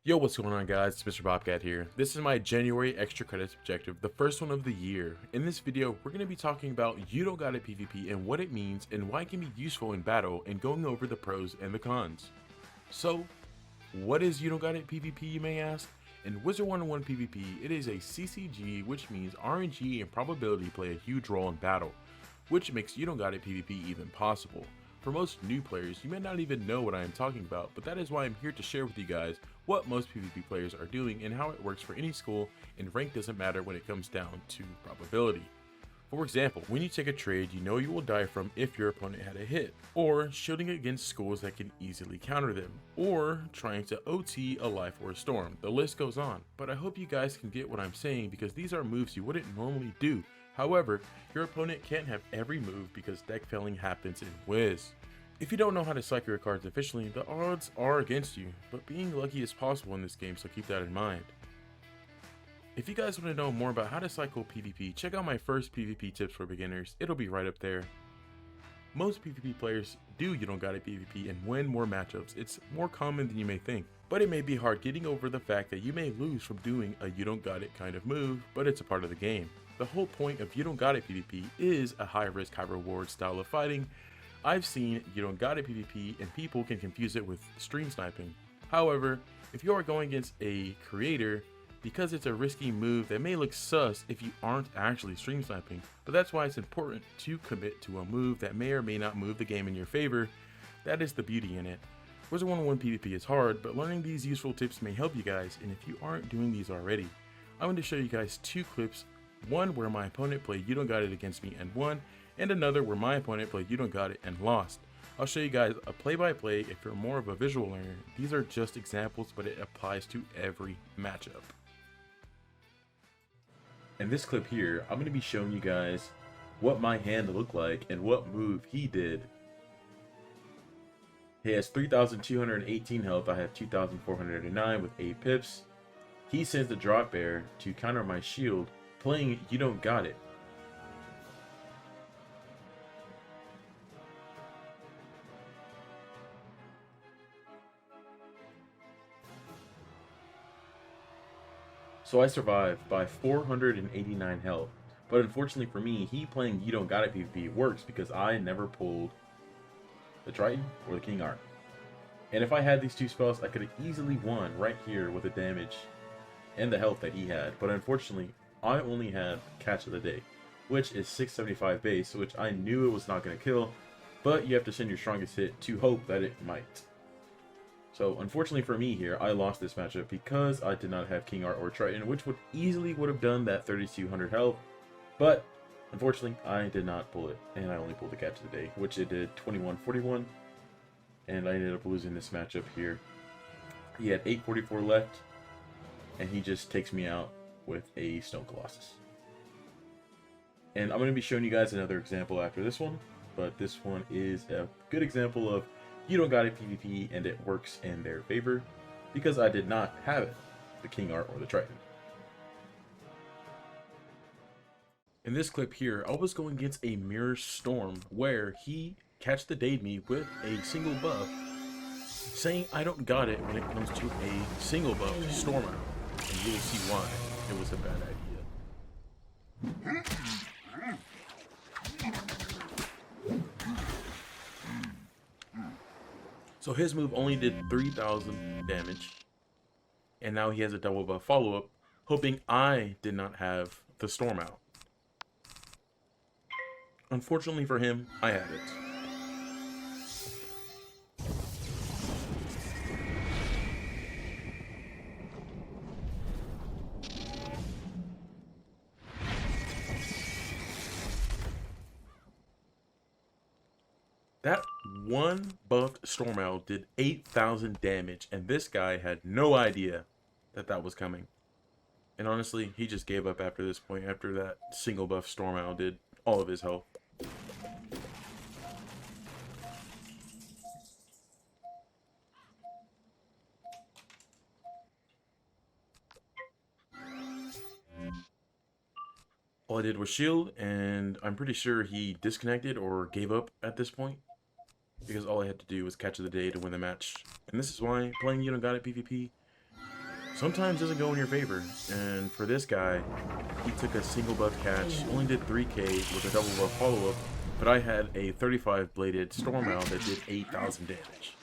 Yo, what's going on guys? It's Mr. Bobcat here. This is my January extra credits objective, the first one of the year. In this video, we're going to be talking about You Don't Got It PvP and what it means and why it can be useful in battle and going over the pros and the cons. So, what is You Don't Got It PvP, you may ask? In Wizard 101 PvP, it is a CCG, which means RNG and probability play a huge role in battle, which makes You Don't Got It PvP even possible. For most new players, you may not even know what I am talking about, but that is why I'm here to share with you guys what most PvP players are doing and how it works for any school, and rank doesn't matter when it comes down to probability. For example, when you take a trade you know you will die from if your opponent had a hit, or shielding against schools that can easily counter them, or trying to OT a life or a storm, the list goes on. But I hope you guys can get what I'm saying because these are moves you wouldn't normally do. However, your opponent can't have every move because deck failing happens in Wiz. If you don't know how to cycle your cards efficiently, the odds are against you, but being lucky is possible in this game, so keep that in mind. If you guys want to know more about how to cycle PvP, check out my first PvP tips for beginners, it'll be right up there. Most PvP players do You Don't Got It PvP and win more matchups. It's more common than you may think, but it may be hard getting over the fact that you may lose from doing a You Don't Got It kind of move, but it's a part of the game. The whole point of You Don't Got It PvP is a high risk, high reward style of fighting. I've seen You Don't Got It PvP and people can confuse it with stream sniping. However, if you are going against a creator, because it's a risky move that may look sus if you aren't actually stream sniping, but that's why it's important to commit to a move that may or may not move the game in your favor. That is the beauty in it. Wizard 101 PvP is hard, but learning these useful tips may help you guys, and if you aren't doing these already, I'm going to show you guys two clips, one where my opponent played You Don't Got It against me and won, and another where my opponent played You Don't Got It and lost. I'll show you guys a play-by-play if you're more of a visual learner. These are just examples, but it applies to every matchup. In this clip here, I'm going to be showing you guys what my hand looked like and what move he did. He has 3,218 health, I have 2,409 with 8 pips. He sends the drop bear to counter my shield, playing You Don't Got It. So I survived by 489 health, but unfortunately for me, he playing You Don't Got It PvP works because I never pulled the Triton or the King Art. And if I had these two spells, I could have easily won right here with the damage and the health that he had, but unfortunately, I only have Catch of the Day, which is 675 base, which I knew it was not going to kill, but you have to send your strongest hit to hope that it might. So unfortunately for me here, I lost this matchup because I did not have King Art or Triton, which would have done that 3,200 health. But unfortunately, I did not pull it, and I only pulled the Catch of the Day, which it did 2141, and I ended up losing this matchup here. He had 844 left, and he just takes me out with a Stone Colossus. And I'm going to be showing you guys another example after this one, but this one is a good example of You Don't Got It PvP, and it works in their favor because I did not have it, the King Art or the Triton. In this clip here, I was going against a Mirror Storm where he Catch the Day'd me with a single buff, saying I don't got it when it comes to a single buff Storm out, and you'll see why it was a bad idea. So his move only did 3,000 damage, and now he has a double buff follow-up, hoping I did not have the Storm out. Unfortunately for him, I had it. That one buffed Storm Owl did 8,000 damage, and this guy had no idea that that was coming. And honestly, he just gave up after this point, after that single buff Storm Owl did all of his health. All I did was shield, and I'm pretty sure he disconnected or gave up at this point, because all I had to do was Catch of the Day to win the match. And this is why playing You Don't Got It PvP sometimes doesn't go in your favor. And for this guy, he took a single buff catch, only did 3k with a double buff follow-up, but I had a 35 bladed storm owl that did 8,000 damage.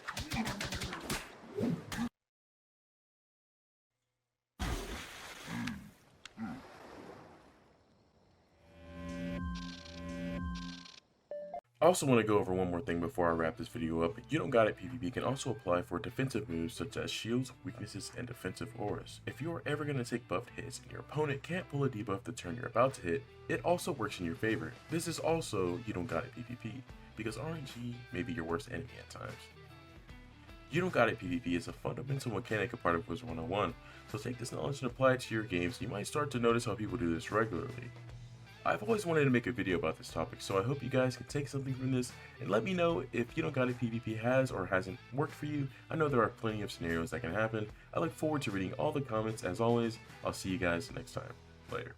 I also want to go over one more thing before I wrap this video up. You Don't Got It PvP can also apply for defensive moves such as shields, weaknesses, and defensive auras. If you are ever going to take buffed hits and your opponent can't pull a debuff the turn you're about to hit, it also works in your favor. This is also You Don't Got It PvP, because RNG may be your worst enemy at times. You Don't Got It PvP is a fundamental mechanic a part of Wizard 101, so take this knowledge and apply it to your games. You might start to notice how people do this regularly. I've always wanted to make a video about this topic, so I hope you guys can take something from this and let me know if You Don't Got It PvP has or hasn't worked for you. I know there are plenty of scenarios that can happen. I look forward to reading all the comments. As always, I'll see you guys next time. Later.